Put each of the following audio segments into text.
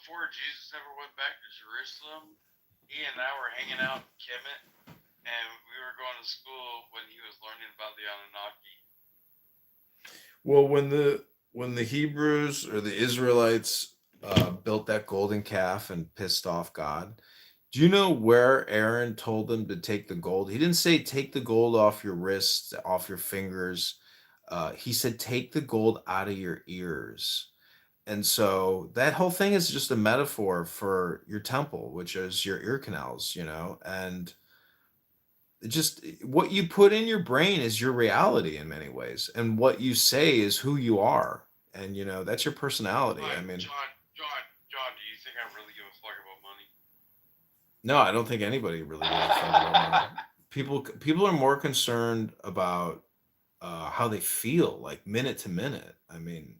before Jesus ever went back to Jerusalem, he and I were hanging out in Kemet, and we were going to school when he was learning about the Anunnaki. Well, when the Hebrews or the Israelites built that golden calf and pissed off God, do you know where Aaron told them to take the gold? He didn't say take the gold off your wrists, off your fingers. He said take the gold out of your ears. And so that whole thing is just a metaphor for your temple, which is your ear canals, and just what you put in your brain is your reality in many ways, and what you say is who you are, and that's your personality. I mean, John, do you think I really give a fuck about money? no, I don't think anybody really gives a fuck about money. People are more concerned about how they feel, like minute to minute. I mean,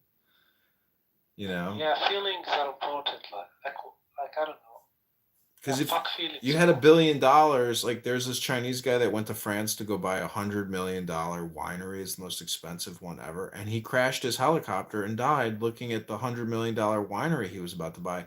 Yeah, feelings are important. Like I don't know. because if Fuck feelings. you had $1 billion, like there's this Chinese guy that went to France to go buy $100 million winery, it's the most expensive one ever, and he crashed his helicopter and died looking at the $100 million winery he was about to buy.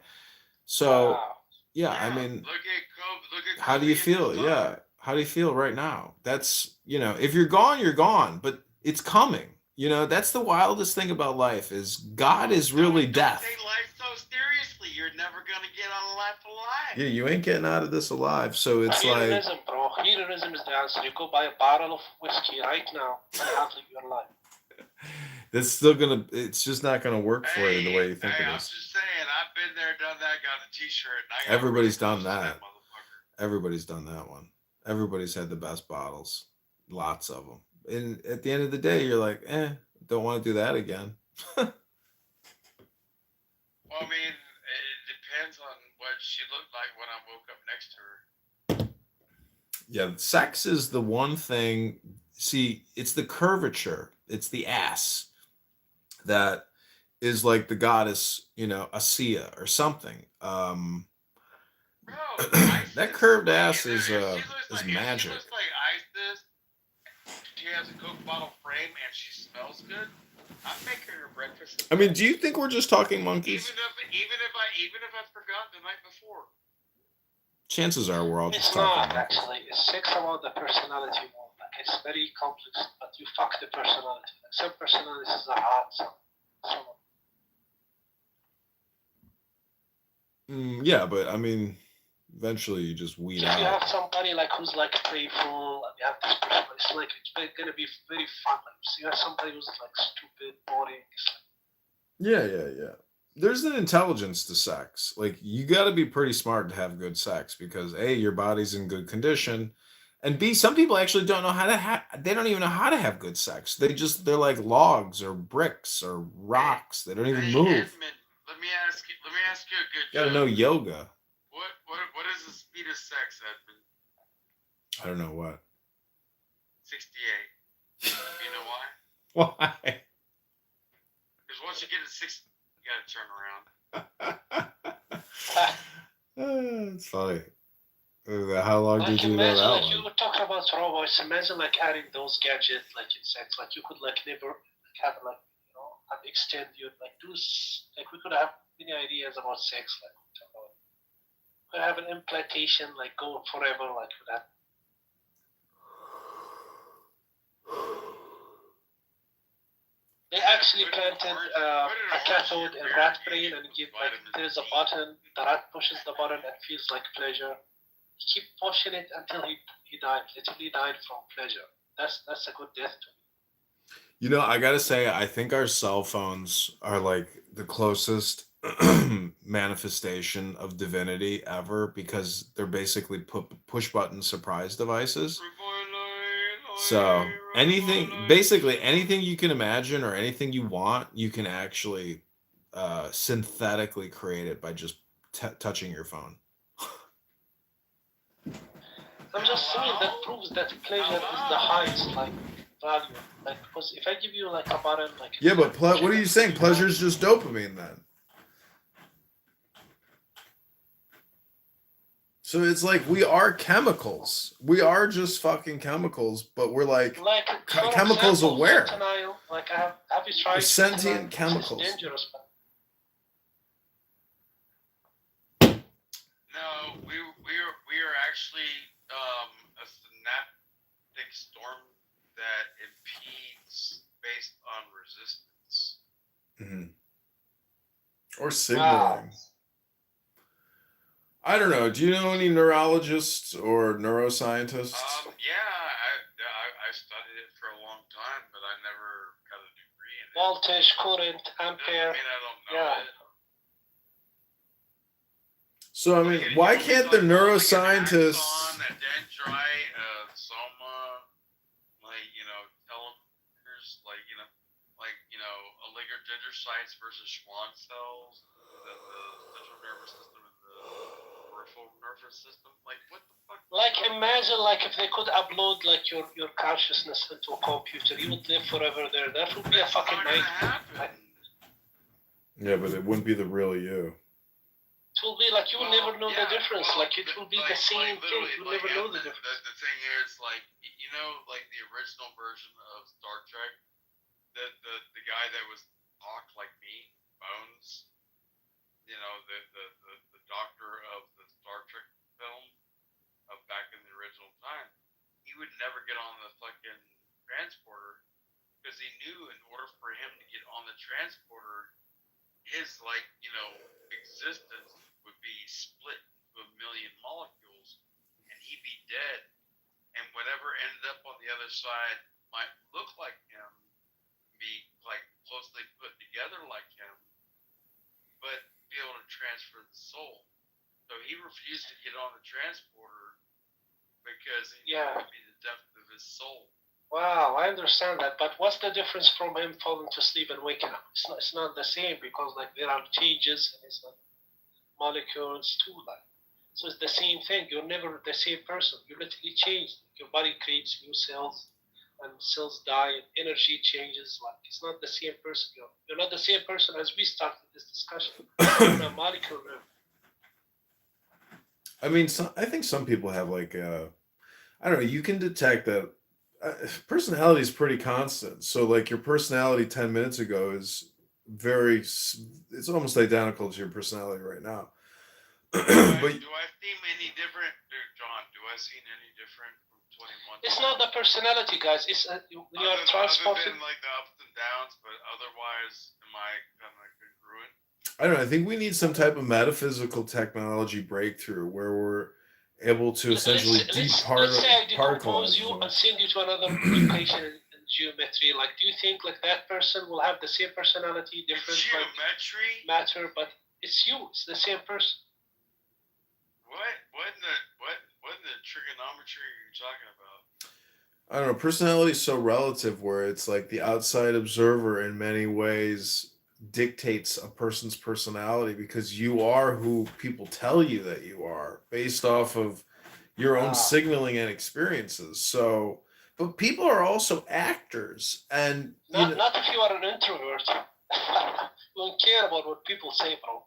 So, Wow. yeah, I mean, Look at how do you feel? Yeah, how do you feel right now? That's if you're gone, you're gone, but it's coming. That's the wildest thing about life is God is really death. Don't take life so seriously. You're never gonna get out of life alive. Yeah, you ain't getting out of this alive. So it's hedonism, bro. Hedonism is the answer. You go buy a bottle of whiskey right now and have your life. That's still it's just not gonna work for you the way you think it is. I'm just saying, I've been there, done that, got a t-shirt. And I Everybody's done that. Everybody's done that one. Everybody's had the best bottles. Lots of them. And at the end of the day, you're like, don't want to do that again. Well, I mean, it depends on what she looked like when I woke up next to her. Yeah, sex is the one thing. See, it's the curvature. It's the ass that is like the goddess, Asiya or something. Bro, that curved ass is magic. Magic. She looks like Isis. She has a Coke bottle frame and she smells good. I'm making her breakfast. I mean, do you think we're just talking monkeys? Even if I forgot the night before. Chances are we're all just talking. It's not actually. It's sex about the personality more. Like it's very complex, but you fuck the personality. Like some personalities are hot, some. Yeah, but I mean, eventually you just weed out. If you have somebody like who's like playful, and you have this person, it's like it's gonna be very fun. Like, so you have somebody who's like stupid, boring. Yeah. There's an intelligence to sex. Like you got to be pretty smart to have good sex because A, your body's in good condition, and B, some people actually don't know how to they don't even know how to have good sex. They're like logs or bricks or rocks. They don't even move. Edmund, let me ask you a good. Gotta know yoga. What is the speed of sex, Edmund? I don't know what. 68. You know why? Why? Because once you get to 60, you gotta turn around. It's funny. How long like did you know that one? You were talking about robots. Imagine like adding those gadgets like in sex. Like you could like never have like extend your like do like we could have many ideas about sex like we could have an implantation like going forever like that. They actually planted a cathode in rat brain and give like there's a button. The rat pushes the button and feels like pleasure. He keep pushing it until he died. Literally died from pleasure. That's a good death to me. I gotta say, I think our cell phones are like the closest manifestation of divinity ever because they're basically push button surprise devices. So basically anything you can imagine or anything you want, you can actually synthetically create it by just touching your phone. I'm just saying that proves that pleasure is the highest like value. Like because if I give you like a button like yeah, but what are you saying? Pleasure is just dopamine then. So it's like we are chemicals. We are just fucking chemicals, but we're like chemicals example, aware. Fentanyl, like have you tried? We're sentient chemicals. It's dangerous, man. actually a synaptic storm that impedes based on resistance. Mm-hmm. Or signaling. Wow. I don't know. Do you know any neurologists or neuroscientists? I studied it for a long time, but I never got a degree in it. Voltage, current, ampere. I mean, I don't know it. So I mean, why can't the neuroscientists? Like a dendrite, soma, telomeres, oligodendrocytes versus Schwann cells within the central nervous system and the peripheral nervous system. Like, what the fuck? Like, imagine, like, if they could upload, like, your consciousness into a computer, you would live forever there. That would be a fucking nightmare. Yeah, but it wouldn't be the real you. It will be like you will never know the difference. Like, it will be the same thing. You will never know the difference. The thing is, like, like the original version of Star Trek, the guy that was talked like me, Bones, the doctor of the Star Trek film of back in the original time, he would never get on the fucking transporter because he knew in order for him to get on the transporter, his existence would be split into a million molecules and he'd be dead, and whatever ended up on the other side might look like him, be like closely put together like him, but be able to transfer the soul. So he refused to get on the transporter because he knew it would be the depth of his soul. Wow, I understand that, but what's the difference from him falling to sleep and waking up? It's not the same because like there are changes and it's not molecules too, like, so it's the same thing. You're never the same person. You literally change. Your body creates new cells, and cells die, and energy changes. Like, it's not the same person. You're not the same person as we started this discussion. You're a molecule. I mean, I think some people have like I don't know. You can detect that personality is pretty constant. So like your personality 10 minutes ago is it's almost identical to your personality right now. Do I seem any different, John? Do I seem any different from 21? It's not the personality, guys. It's you are transported. Other than like the ups and downs, but otherwise, am I kind of congruent? I don't know. I think we need some type of metaphysical technology breakthrough where we're able to essentially let's say I decompose you and send you to another location in geometry. Like, do you think like that person will have the same personality, different geometry matter, but it's you. It's the same person. What in the trigonometry are you talking about? I don't know. Personality is so relative where it's like the outside observer in many ways dictates a person's personality because you are who people tell you that you are based off of your own signaling and experiences. So, but people are also actors, and not if you are an introvert. You don't care about what people say, bro.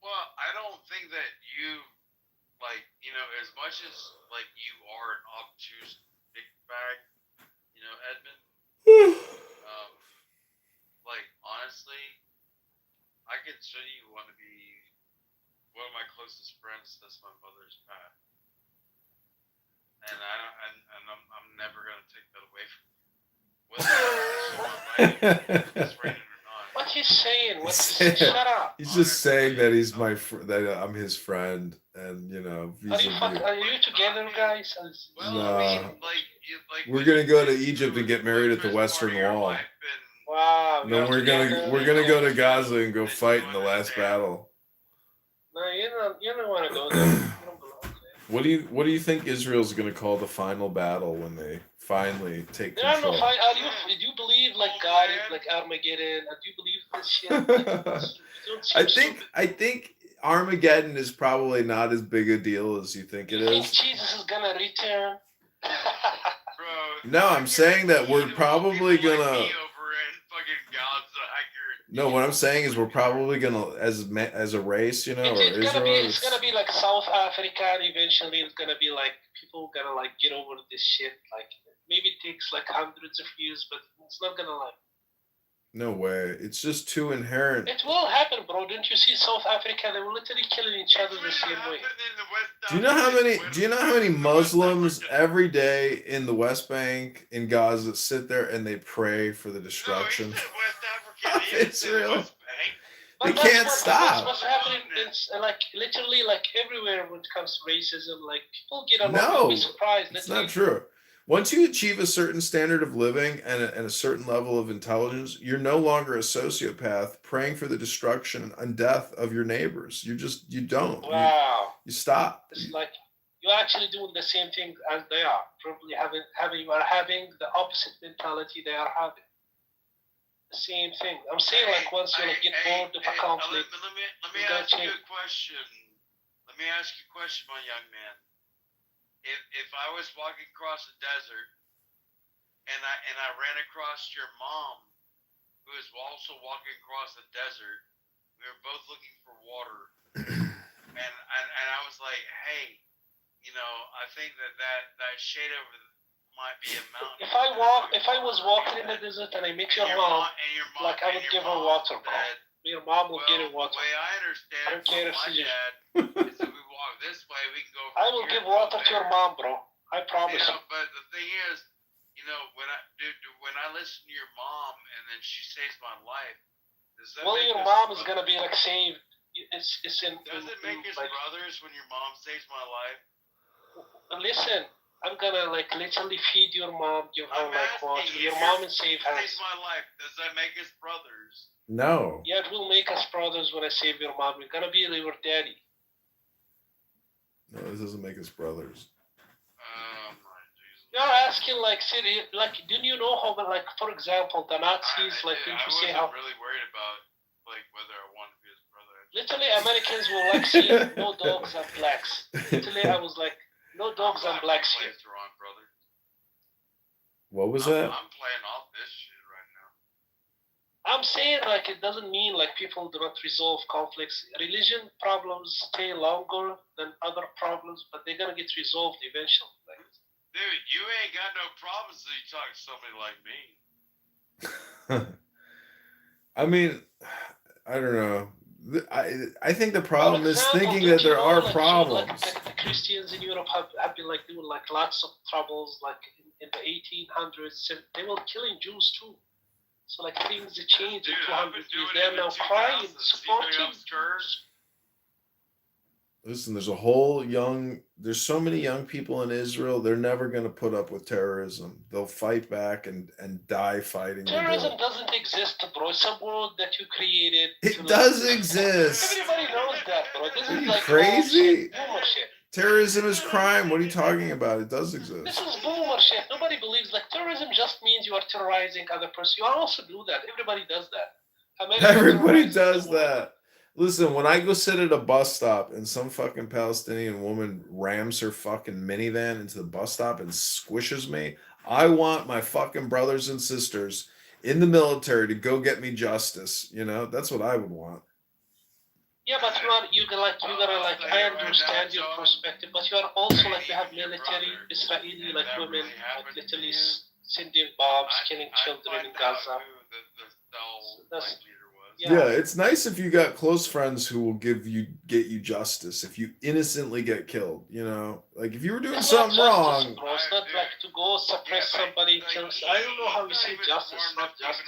Well, I don't think that you, as much as, you are an obtuse dickbag, Edmund, honestly, I consider you one to be one of my closest friends since my mother's passed. And I'm never going to take that away from you. Whether it's raining or not. What he's saying? Shut up. He's just saying that he's that I'm his friend, and Are you together, guys? Well, no. I mean, we're gonna go to Egypt and get married at the Western Wall. Wow. No, we're gonna go to Gaza and go fight in the last battle. No, you don't want to go there. What do you think Israel's gonna call the final battle when they finally take control? Do you believe like God is like Armageddon? Do you believe this shit? I think Armageddon is probably not as big a deal as you think it is. Think Jesus is gonna return? Bro, no, I'm saying that we're probably gonna. No, what I'm saying is we're probably gonna, as a race, or Israel. It's gonna be like South Africa, and eventually it's gonna be like people gonna like get over this shit. Like maybe it takes like hundreds of years, but it's not gonna like. No way. It's just too inherent. It will happen, bro. Didn't you see South Africa? They were literally killing each other the same way. Do you know how many Muslims every day in the West Bank in Gaza sit there and they pray for the destruction of Israel? They can't stop. What's happening? It's like literally like everywhere when it comes to racism. Like people get along. No, You'll be surprised. it's not true. Once you achieve a certain standard of living and a certain level of intelligence, you're no longer a sociopath praying for the destruction and death of your neighbors. You don't. Wow. You stop. It's like you're actually doing the same thing as they are. Probably you are having the opposite mentality they are having. The same thing. I'm saying like once you get bored of a conflict, let me ask you a question. Let me ask you a question, my young man. If I was walking across the desert and I ran across your mom, who is also walking across the desert, we were both looking for water, and I was like, hey, I think that shade over might be a mountain. If I was walking in the desert and I met your mom, like I would give her water, bro. Your mom will get her water. The way I understand, I don't care if my she dad is that we walk this way, we can go. I will give water to your mom, bro. I promise. But the thing is, when I listen to your mom and then she saves my life, does that make your mom is gonna be like saved. It's in. Does it make us brothers when your mom saves my life? Listen, I'm gonna like literally feed your mom, give her like water. Your mom and save her. Saves my life. Does that make us brothers? No. Yeah, it will make us brothers when I save your mom. You're gonna be your daddy. No, this doesn't make us brothers. My Jesus. You're asking like, serious, like, didn't you know how, like, for example, the Nazis, like, didn't you say how? I wasn't really worried about like whether I wanted to be his brother. Literally, Americans were like saying no dogs and blacks. Literally, I was like, no dogs and blacks here. Wrong, brother. What was that? I'm playing off this shit right now. I'm saying like it doesn't mean like people do not resolve conflicts. Religion problems stay longer than other problems, but they're gonna get resolved eventually. Like, dude, you ain't got no problems until you talk to somebody like me. I mean, I don't know. I think the problem is thinking that there are problems. Like the Christians in Europe have been like doing like lots of troubles, like in the 1800s. They were killing Jews too. So like things have changed in 200 years. They're now crying, supporting. Listen, there's so many young people in Israel. They're never going to put up with terrorism. They'll fight back and die fighting. Terrorism doesn't exist, bro. It's a world that you created. It does exist. Everybody knows that, bro. This is like crazy. Boomer shit. Terrorism is crime. What are you talking about? It does exist. This is boomer shit. Nobody believes like terrorism just means you are terrorizing other person. You also do that. Everybody does that. Everybody does that. Listen, when I go sit at a bus stop and some fucking Palestinian woman rams her fucking minivan into the bus stop and squishes me, I want my fucking brothers and sisters in the military to go get me justice. That's what I would want. Yeah, but you gotta I understand your perspective, but you are also like you have military Israeli like women like literally sending bombs, killing children in Gaza. Yeah, it's nice if you got close friends who will get you justice if you innocently get killed. Like if you were doing something wrong. Bro. It's not like to go suppress somebody. I don't know how you say justice. Not justice.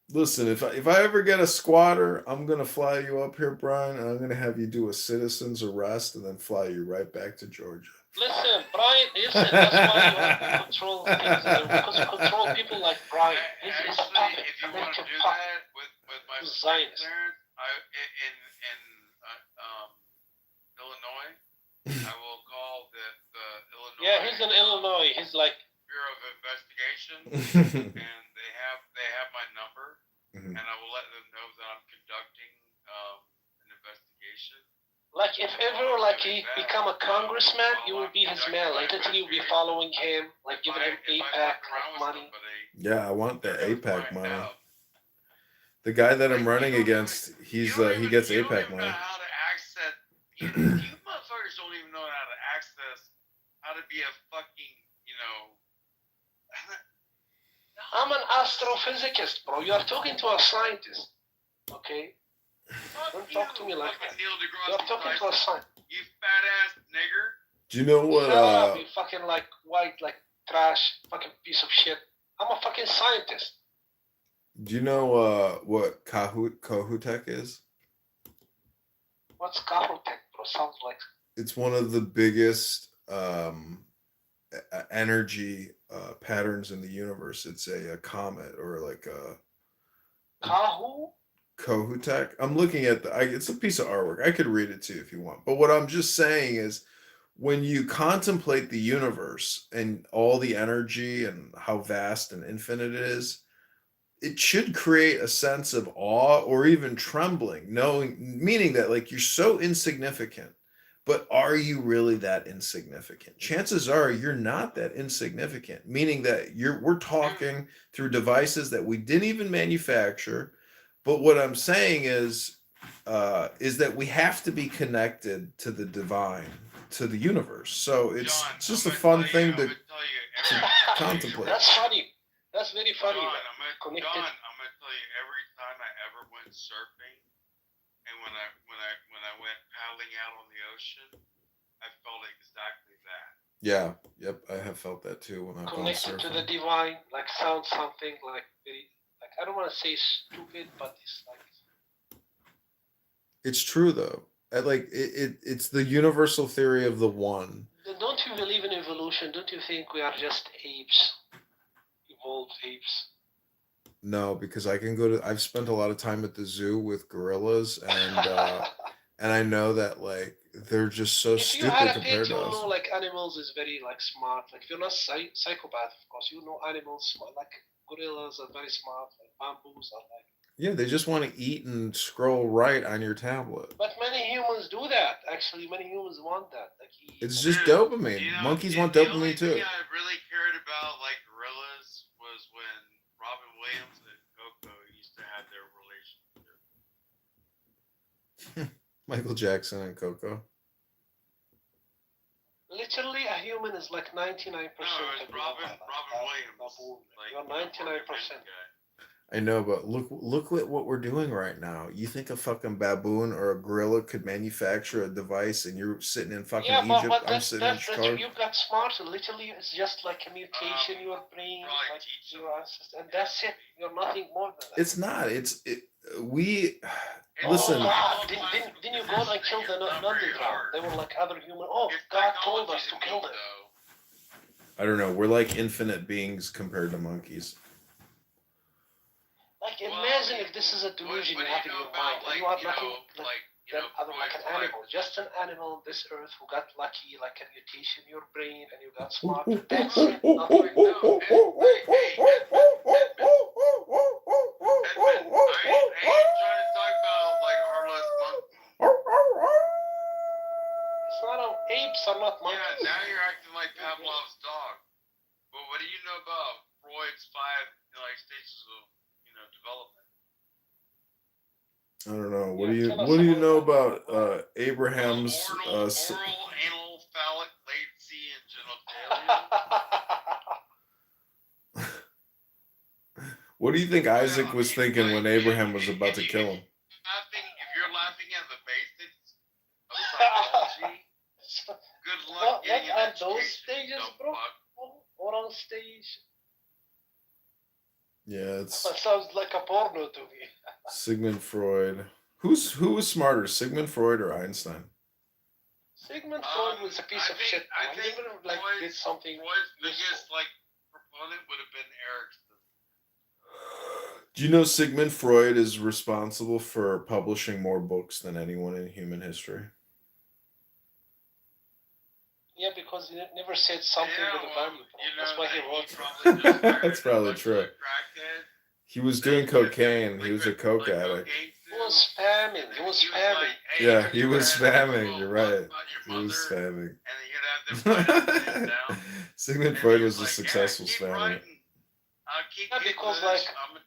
Listen, if I ever get a squatter, I'm gonna fly you up here, Brian, and I'm gonna have you do a citizen's arrest and then fly you right back to Georgia. Listen, Brian, that's why you have to control things. Because you control people like Brian. He's a puppet. If you want to do that with my Zionist. In Illinois, I will call the Illinois. Yeah, he's in Illinois. He's like Bureau of Investigation, and they have my number, and I will let them know that I'm conducting an investigation. Like if ever like he become a congressman, you will be his man. Like literally you'll be following him, like giving him APAC money. Yeah, I want the APAC money. The guy that I'm running against, he gets APAC money. How to access? You motherfuckers don't even know how to access. How to be a fucking astrophysicist, bro. You are talking to a scientist, okay? Don't talk to me like that. You are talking to a scientist. You fat ass nigger. Do you know what? Shut up, you fucking like white, like trash, fucking piece of shit. I'm a fucking scientist. Do you know what Kohoutek is? What's Kahotech, bro? Sounds like It's one of the biggest energy patterns in the universe. It's a comet or like a Kahu. Kohoutek. I'm looking at it's a piece of artwork. I could read it to you if you want. But what I'm just saying is when you contemplate the universe and all the energy and how vast and infinite it is, it should create a sense of awe or even trembling, meaning that like you're so insignificant, but are you really that insignificant? Chances are you're not that insignificant, meaning that we're talking through devices that we didn't even manufacture. But what I'm saying is that we have to be connected to the divine, to the universe. So it's John, just I'm a gonna fun tell you- thing I'm to gonna tell you contemplate. That's funny. That's very funny. John, like, I'm gonna tell you every time I ever went surfing, and when I went paddling out on the ocean, I felt exactly that. Yeah, yep, I have felt that too when I've gone Connected to the surfing. divine, like sounds something like very, like I don't want to say stupid, but it's like It's true though. It's the universal theory of the one. Don't you believe in evolution? Don't you think we are just apes, evolved apes? No, because I've spent a lot of time at the zoo with gorillas and I know that like they're just so If you stupid had a compared pet, you to will us. know like animals is very like smart. Like if you're not psychopath, of course, you know animals smart. Like gorillas are very smart. Like bamboos are like. Yeah, they just want to eat and scroll right on your tablet. But many humans do that. Actually, many humans want that. Like It's eat. just dopamine. Monkeys want The only dopamine too. thing I really cared about like gorillas was when Robin Williams and Coco used to have their relationship. Michael Jackson and Coco. Literally, a human is like 99%. No, it was Robin Williams. You're 99%. I know, but look at what we're doing right now. You think a fucking baboon or a gorilla could manufacture a device, and you're sitting in fucking Egypt. But I'm sitting in Chicago. you got smarter. Literally, it's just like a mutation. Your brain, like your ancestors, and that's it. You're nothing more than that. It's not. We Oh, listen. God. Didn't you go and kill the underground? They were like other human. Oh, God told us to kill them. I don't know. We're like infinite beings compared to monkeys. Like, imagine if this is a delusion you have in your mind, and you are nothing other like an animal, just an animal on this earth who got lucky, like a mutation in your brain, and you got smart. That's it. Nothing. Apes are not monkeys. Yeah, now you're acting like Pavlov's dog. But what do you know about Freud's 5 stages of development? I don't know. What do you know about Abraham's oral, anal, phallic, latency, and genitalia? What do you think Isaac was thinking when Abraham was about to kill him? If you're laughing at the basics of psychology, good luck getting an education. What are those stages, bro? Oral stage. Yeah, that sounds like a porno to me. Sigmund Freud. Who was smarter, Sigmund Freud or Einstein? Sigmund Freud was a piece of shit. I think did something. Freud's biggest proponent would have been Erickson. Do you know Sigmund Freud is responsible for publishing more books than anyone in human history? Yeah, because he never said something with a value. That's why he wrote. That's probably true. He was doing cocaine. He was a coke addict. He was spamming. Yeah, he was spamming. You're right. He was spamming. Sigmund Freud was a successful spammer. Yeah, because you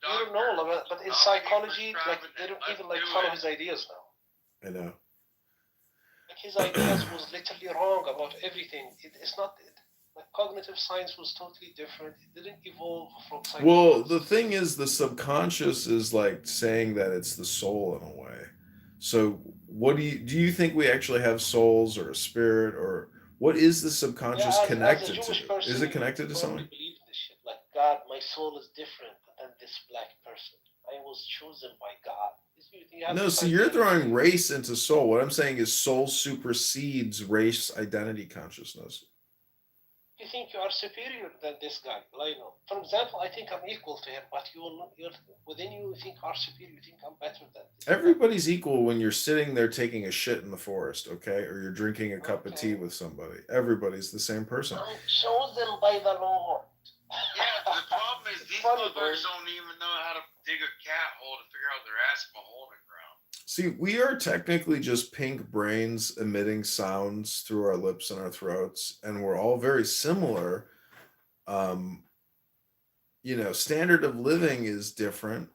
don't know, but in psychology, they don't even follow his ideas now. I know. His ideas was literally wrong about everything. It's not. Like cognitive science was totally different. It didn't evolve from Well, the psychology. thing is, the subconscious is like saying that it's the soul in a way. So, what do you think we actually have souls or a spirit, or what is the Yeah, subconscious as a connected to? Jewish Is person, it you connected to probably something? believe this shit. Like, God, my soul is different than this black person. I was chosen by God. You have No, this see, you're idea in your throwing head. race into soul. What I'm saying is soul supersedes race identity consciousness. You think you are superior than this guy, Lionel. For example, I think I'm equal to him, but you're within you think are superior. You think I'm better than this guy. Everybody's equal when you're sitting there taking a shit in the forest, okay? Or you're drinking a cup of tea Okay. with somebody. Everybody's the same person. I'm chosen by the Lord. Yeah, the problem is these Funny, motherfuckers bro. don't even know how to dig a cat hole to figure out their ass from a hole in the ground. See, we are technically just pink brains emitting sounds through our lips and our throats, and we're all very similar. Um, standard of living is different.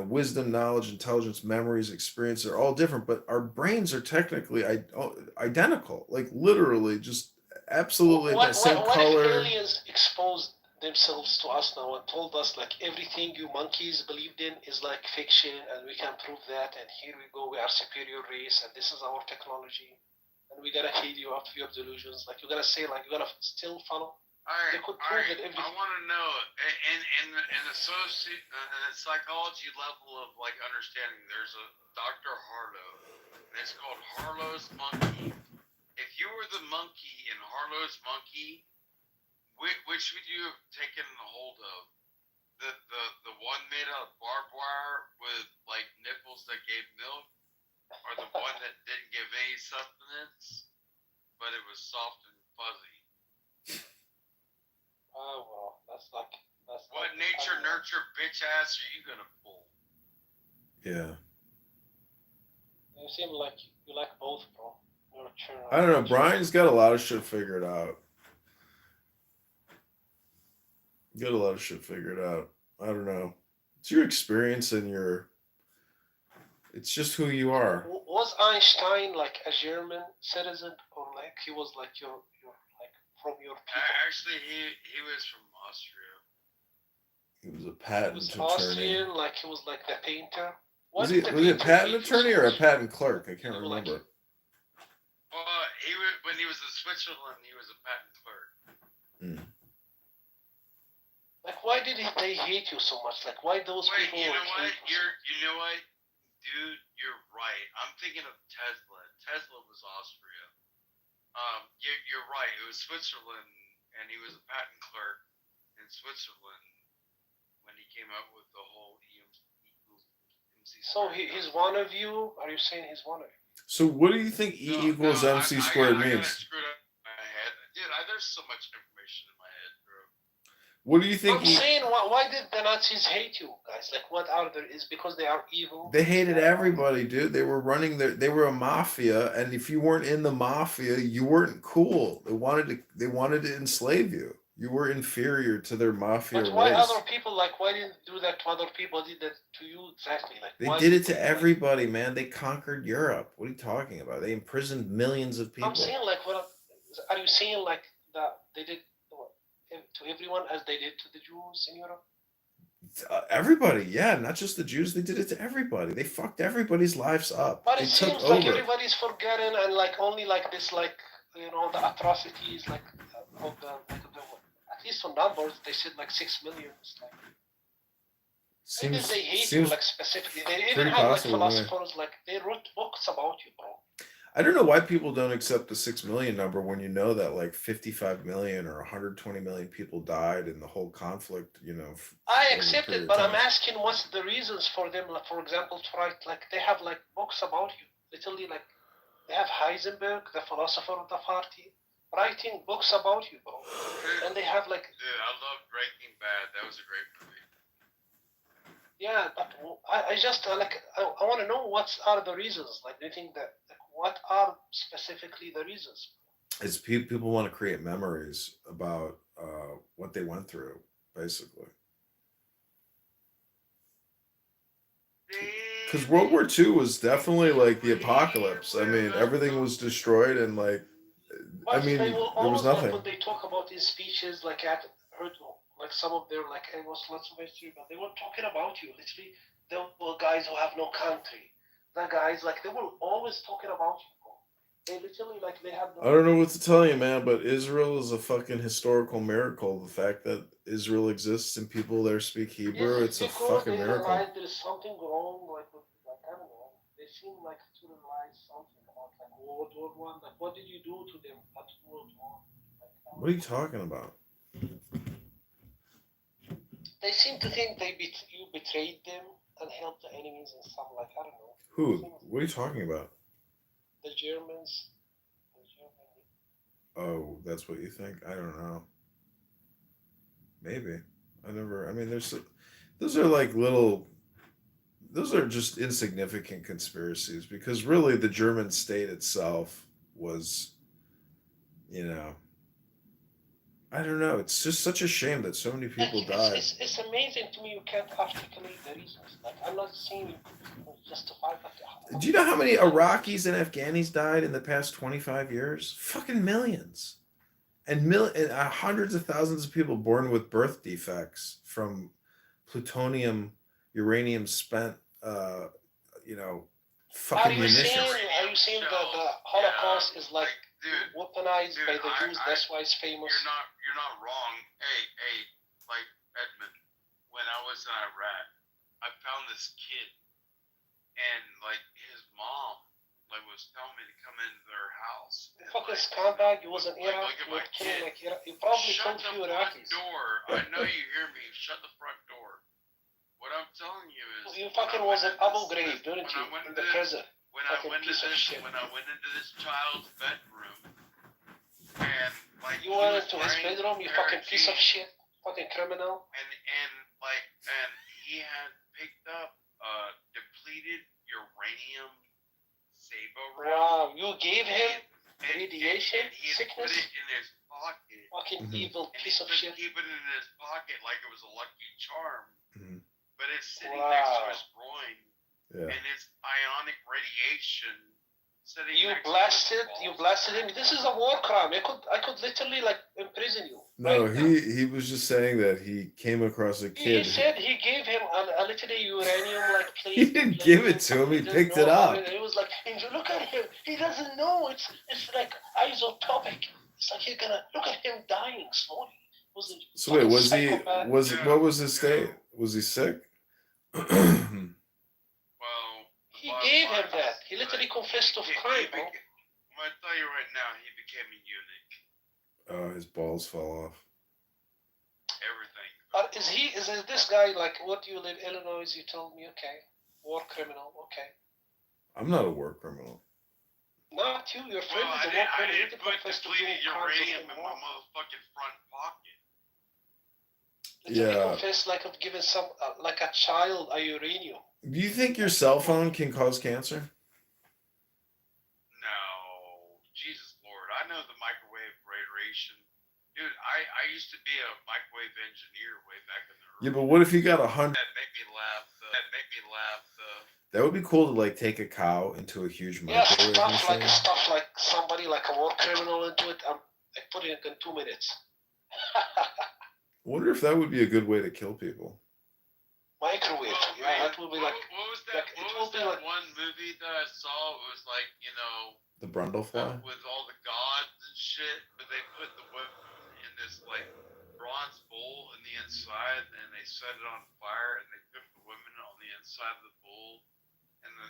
Wisdom, knowledge, intelligence, memories, experience are all different, but our brains are technically identical, like literally just absolutely that same What if color. aliens exposed themselves to us now and told us like everything you monkeys believed in is like fiction and we can prove that and here we go, we are superior race and this is our technology and we gotta feed you up to your delusions. Like you're gonna say like you're gonna still follow. They could prove that everything. I want to know in the psychology level of like understanding. There's a Dr. Harlow, and it's called Harlow's monkey. If you were the monkey in Harlow's monkey, which would you have taken a hold of? The one made out of barbed wire with like nipples that gave milk, or the one that didn't give any sustenance, but it was soft and fuzzy? Oh well, that's What like nature nurture bitch ass are you gonna pull? Yeah. You seem like you like both, bro. Nurture. I don't know. Brian's got a lot of shit figured out. Got a lot of shit figured out. I don't know. It's your experience and it's just who you are. Was Einstein like a German citizen, or like he was like your like from your people? Actually, he was from Austria. He was a patent attorney. Austrian, like he was like the painter. Was he a patent attorney or a patent clerk? I can't remember. Well, when he was in Switzerland, he was a patent clerk. Mm. Like, why did they hate you so much? Like, why those people? You know what? You know what, dude? You're right. I'm thinking of Tesla. Tesla was Austria. You're right. It was Switzerland, and he was a patent clerk in Switzerland when he came up with the whole MC. So he's one of you? Are you saying he's one of you? So what do you think E equals MC squared means? I screwed up my head. Dude, there's so much information in my head, bro. What do you think? I'm saying, why did the Nazis hate you guys? Like, what are there? Is because they are evil? They hated everybody, dude. They were they were a mafia, and if you weren't in the mafia, you weren't cool. They wanted to enslave you. You were inferior to their mafia But why race. other people, like, why didn't do that to other people? Did that to you exactly? Like, they did it to everybody, man. They conquered Europe. What are you talking about? They imprisoned millions of people. I'm saying, like, are you saying, like, that they did to everyone as they did to the Jews in Europe? Everybody, yeah, not just the Jews. They did it to everybody. They fucked everybody's lives up. But they it seems like everybody's forgotten, and like only like this, like the atrocities, like of the at least on numbers, they said like 6 million. Like, maybe they hate you like specifically. They even have like philosophers, like they wrote books about you, bro. I don't know why people don't accept the 6 million number when you know that like 55 million or 120 million people died in the whole conflict, I accept it, but I'm asking what's the reasons for them, like, for example, to write, like, they have like books about you. Literally, like, they have Heisenberg, the philosopher of the party, writing books about you, bro. And they have like... Dude, I love Breaking Bad. That was a great movie. Yeah, but I just, like, I want to know what are the reasons. Like, do you think that, like, what are specifically the reasons? It's people want to create memories about what they went through, basically. Because World War II was definitely like the apocalypse. I mean, everything was destroyed, and like But mean, they will there was always, like, nothing. when they talk about in speeches, like I heard like some of their like it was lots of history, but they were talking about you. Literally, there were guys who have no country. The guys like they were always talking about you. They literally like they have. I don't know what to tell you, man, but Israel is a fucking historical miracle. The fact that Israel exists and people there speak Is Hebrew, it it's a because fucking they miracle. realize there is something wrong, like with, like I don't know, they seem like to realize something about like World War One. Like, what did you do to them at World War? Like, What are you talking about? they seem to think you betrayed them and helped the enemies and stuff. Like, I don't know. Who? What are you talking about? The Germans. The Germans. Oh, that's what you think? I don't know. Maybe. I mean, those are like those are just insignificant conspiracies because really the German state itself was, you know, I don't know. It's just such a shame that so many Like, people died. it's amazing to me you can't articulate the reasons. Like, I'm not saying you justify, but Do you know how many Iraqis and Afghanis died in the past 25 years? Fucking millions. And hundreds of thousands of people born with birth defects from plutonium, uranium spent, you know, fucking munitions. Are you saying that the Holocaust is like dude, weaponized by the Jews? That's why it's famous. You're not wrong. Hey, like Edmund, when I was in Iraq, I found this kid, and like his mom, like was telling me to come into their house. You fucking scumbag! You was in Iraq. You were killing like Iraq. You probably Shut killed the few front Iraqis. door. I know you hear me. Shut the front door. What I'm telling you is, You fucking was in Abu Ghraib, didn't you? In the prison. When I went into this child's bedroom, and like you went into his bedroom, you fucking piece of shit, fucking criminal. And he had picked up depleted uranium saber Wow, round. you gave him radiation and he sickness. Put it in his pocket. Fucking evil piece of shit. Keep it in his pocket like it was a lucky charm. Mm-hmm. But it's sitting next to his groin, and it's ionic radiation. You blasted him. This is a war crime. I could literally like imprison you. No, he was just saying that he came across a kid. He said he gave him a literally uranium like plate. He didn't give it to him. He picked it up. It was like, look at him. He doesn't know. It's like isotopic. It's like you're gonna look at him dying slowly. So wait, what was his state? Was he sick? Well, he gave him that. He literally confessed of crime, bro. I'm gonna tell you right now, he became a eunuch. Oh, his balls fell off. Everything. Is this guy like what you live in Illinois? You told me, okay, war criminal, okay. I'm not a war criminal. Not you. Your friend is a war criminal. You didn't confess to doing uranium in my motherfucking front pocket. You confess like of giving some like a child a uranium. Do you think your cell phone can cause cancer? No, Jesus Lord, I know the microwave radiation. Dude, I used to be a microwave engineer way back in the early. Yeah, but what if you got 100? That make me laugh. That would be cool to like take a cow into a huge microwave machine. Stuff like somebody like a war criminal into it. I put it in 2 minutes. I wonder if that would be a good way to kill people. Microwave. That would be like. What was that one movie that I saw? It was like, the Brundlefly? With all the gods and shit, but they put the women in this like bronze bowl in the inside, and they set it on fire, and they cooked the women on the inside of the bowl, and the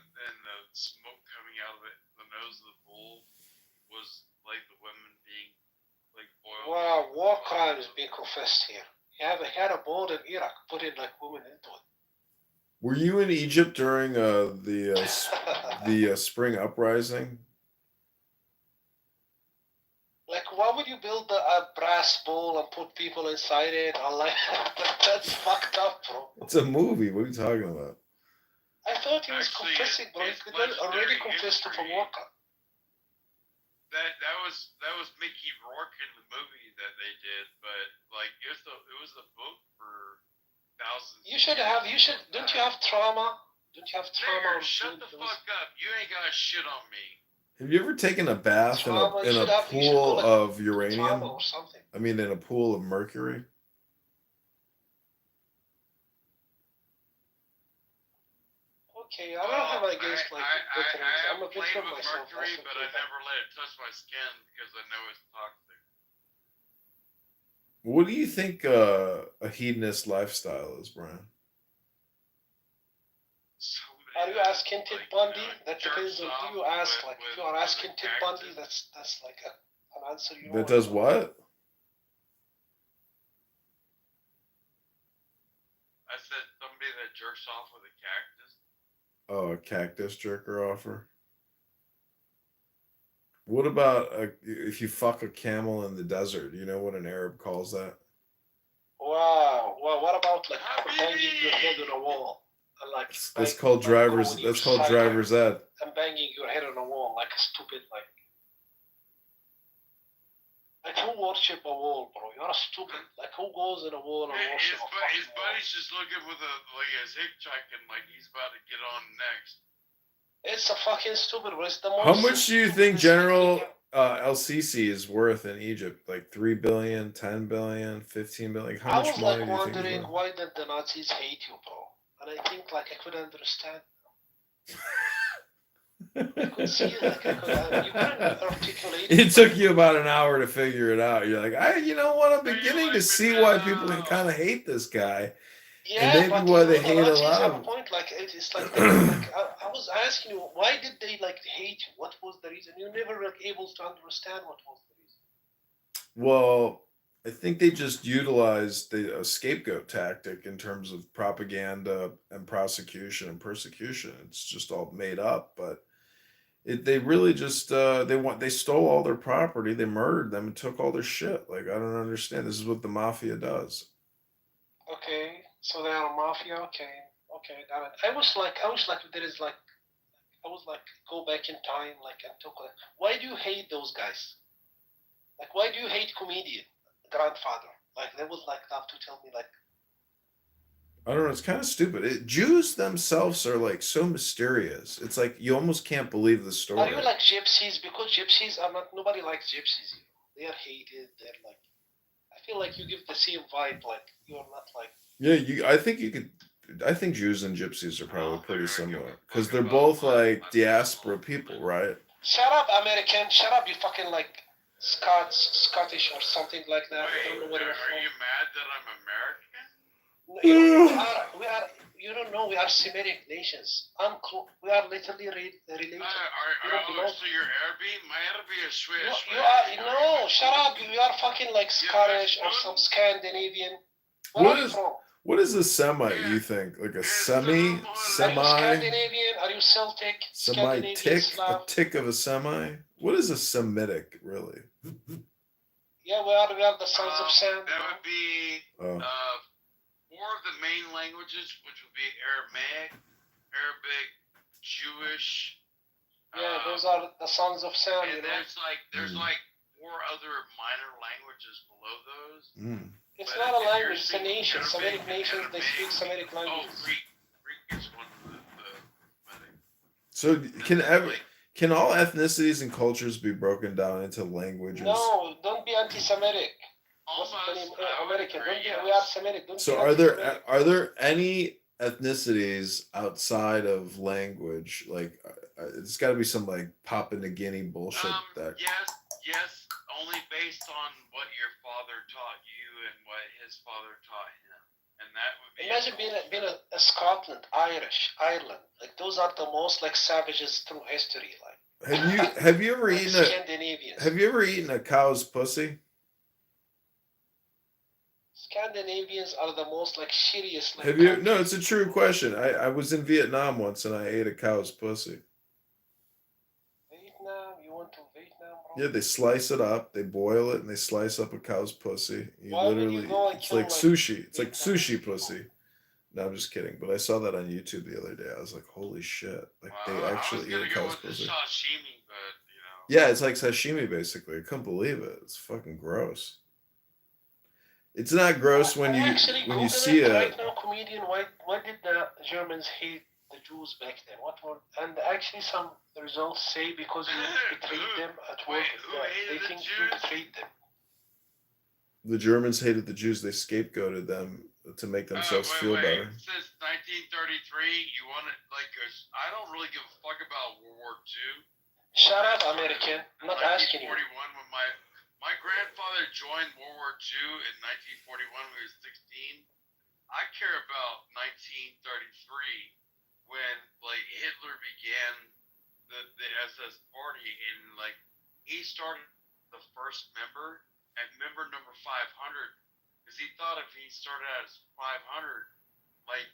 smoke coming out of it, the nose of the bowl, was like the women being like boiled. Wow, war crimes being confessed here. You had a bowl in Iraq, put in like women into it. Were you in Egypt during the spring uprising? Like, why would you build a brass bowl and put people inside it? That's fucked up, bro. It's a movie. What are you talking about? I thought he was confessing, bro. He already confessed to a war crime. That was Mickey Rourke in the movie that they did, but like it was a book for thousands. Don't you have trauma? Don't you have trauma? Shut the fuck up. You ain't got shit on me. Have you ever taken a bath in Trauma, a you should pool go like of trauma uranium? or something. I mean, in a pool of mercury? Okay, I don't have against like veterans. I I'm a have played veteran with myself. mercury, That's but okay. I never let it touch my skin because I know it's toxic. What do you think a hedonist lifestyle is, Brian? Are you asking Ted Bundy? That depends on who you ask. Like, if you are asking Ted Bundy, that's like an answer you know. That does what? I said somebody that jerks off with a cactus. Oh, a cactus jerker offer. What about if you fuck a camel in the desert? You know what an Arab calls that? Wow. Well, what about like banging your head on a wall? And like That's called driver's. That's called driver's ed. And banging your head on a wall like a stupid like who worship a wall, bro? You're a stupid. Like who goes in a wall and worship a fucking His buddy's just looking with his hitchhiking like he's about to get on next. It's a fucking stupid. But it's the most. How much do you think General El-Sisi is worth in Egypt? Like 3 billion, 10 billion, 15 billion? Like, how much money do you think? I was wondering why did the Nazis hate you, bro? And I think like I could understand. I could see like you couldn't articulate. It took you about an hour to figure it out. You're like, you know what? I'm beginning to see why people can kind of hate this guy. Yeah, and maybe but why they hate a lot of point. Like it's like, I was asking you, why did they like hate you? What was the reason? You never like able to understand what was the reason. Well, I think they just utilized a scapegoat tactic in terms of propaganda and prosecution and persecution. It's just all made up, but they really just they stole all their property, they murdered them, and took all their shit. Like, I don't understand. This is what the mafia does. Okay, so they are mafia. Okay, got it. I wish like there is like I was like go back in time like and talk like, why do you hate those guys? Like, why do you hate comedian grandfather? Like, they would like love to tell me like. I don't know. It's kind of stupid. Jews themselves are like so mysterious. It's like you almost can't believe the story. Are you like gypsies? Because gypsies are not. Nobody likes gypsies. You know, they are hated. They're like. I feel like you give the same vibe. Like you are not like. Yeah, I think you could. I think Jews and gypsies are probably pretty similar because they're both like diaspora people, right? Shut up, American! Shut up, you fucking like Scottish or something like that. Wait, I don't know where you're from. Are you mad that I'm American? We are. You don't know. We are Semitic nations. We are literally related. So you're Arabic? My Arabic is Swiss. You are no. Shut up. You are fucking like Scottish or some Scandinavian. Where are you from? What is a Semite? You think like a semi? Are you Scandinavian? Are you Celtic? Semitic? A tick of a semi? What is a Semitic really? Yeah, we are the sons of Sam. That would be four of the main languages, which would be Aramaic, Arabic, Jewish. Yeah, those are the sons of Sam. And there's like four other minor languages below those. Mm. It's not a language, it's a nation. Semitic nations, they speak Semitic languages. Oh, Greek is one of the So can all ethnicities and cultures be broken down into languages? No, don't be anti-Semitic. American. We are Semitic. So are there any ethnicities outside of language? Like, it's got to be some like Papua New Guinea bullshit. Yes, only based on what your father taught you and what his father taught him, and that would be. Imagine being a Scotland, Irish, Ireland. Like those are the most like savages through history. Like. Have you ever eaten Scandinavians? Have you ever eaten a cow's pussy? Scandinavians are the most like shittiest. Like, have you? No, it's a true question. I was in Vietnam once and I ate a cow's pussy. Vietnam? You went to Vietnam, bro? Yeah, they slice it up, they boil it, and they slice up a cow's pussy. It's like sushi. It's like sushi pussy. No, I'm just kidding. But I saw that on YouTube the other day. I was like, holy shit! Like they actually eat a cow's pussy. Sashimi, but you know. Yeah, it's like sashimi basically. I couldn't believe it. It's fucking gross. It's not gross when you see it. Right now, comedian. Why did the Germans hate the the Jews back then? And actually some results say because you betrayed them at work, they think you betrayed them. The Germans hated the Jews. They scapegoated them to make themselves feel better. Since 1933, you want it like I don't really give a fuck about World War II. Shut up, American. I'm not asking you. 1941, when my grandfather joined World War II in 1941 when he was 16. I care about 1933 when like Hitler began the SS party and like he started the first member at member number 500 because he thought if he started as 500, like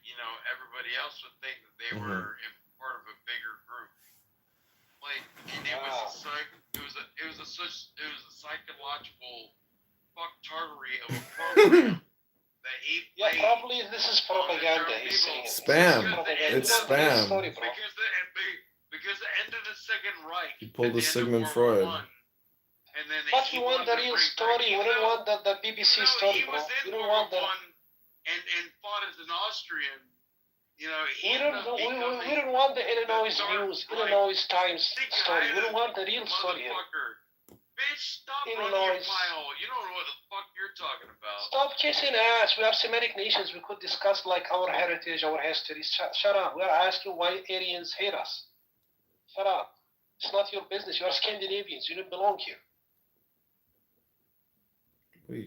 everybody else would think that they were in part of a bigger group. Like, and it was a psychological fucktardery of a program. Probably this is propaganda. He's saying spam. It's spam. Because the end of the Second Reich. He pulled a Sigmund Freud. But we want the real story. We don't want the BBC story, bro. We don't want the. And fought as an Austrian. We don't want the Illinois news, Illinois Times story. We don't want the real story. Bitch, stop running your pile. You don't know what the fuck you're talking about. Stop kissing ass. We are Semitic nations. We could discuss like our heritage, our history. Shut up. We are asking why Aryans hate us. Shut up. It's not your business. You are Scandinavians. You don't belong here.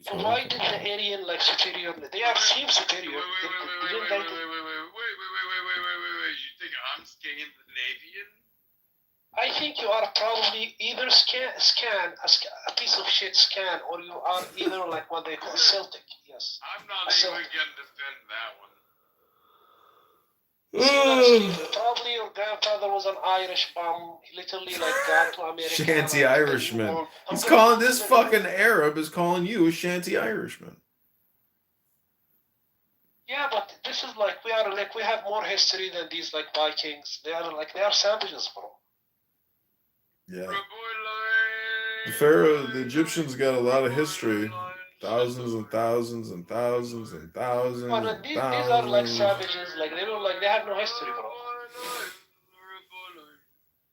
So why did the Aryan like superior? They are seem superior. Wait. You think I'm Scandinavian? I think you are probably either scan a piece of shit scan, or you are either like what they call Celtic. Yes. I'm not even gonna defend that one. Probably your grandfather was an Irish bum. He literally like got to America. Shanty Irishman. He's calling this fucking Arab is calling you a Shanty Irishman. Yeah, but this is like we have more history than these like Vikings. They are savages, bro. Yeah. The Egyptians got a lot of history. Thousands and thousands and thousands and thousands. Well, these are like savages. Like they have no history, bro.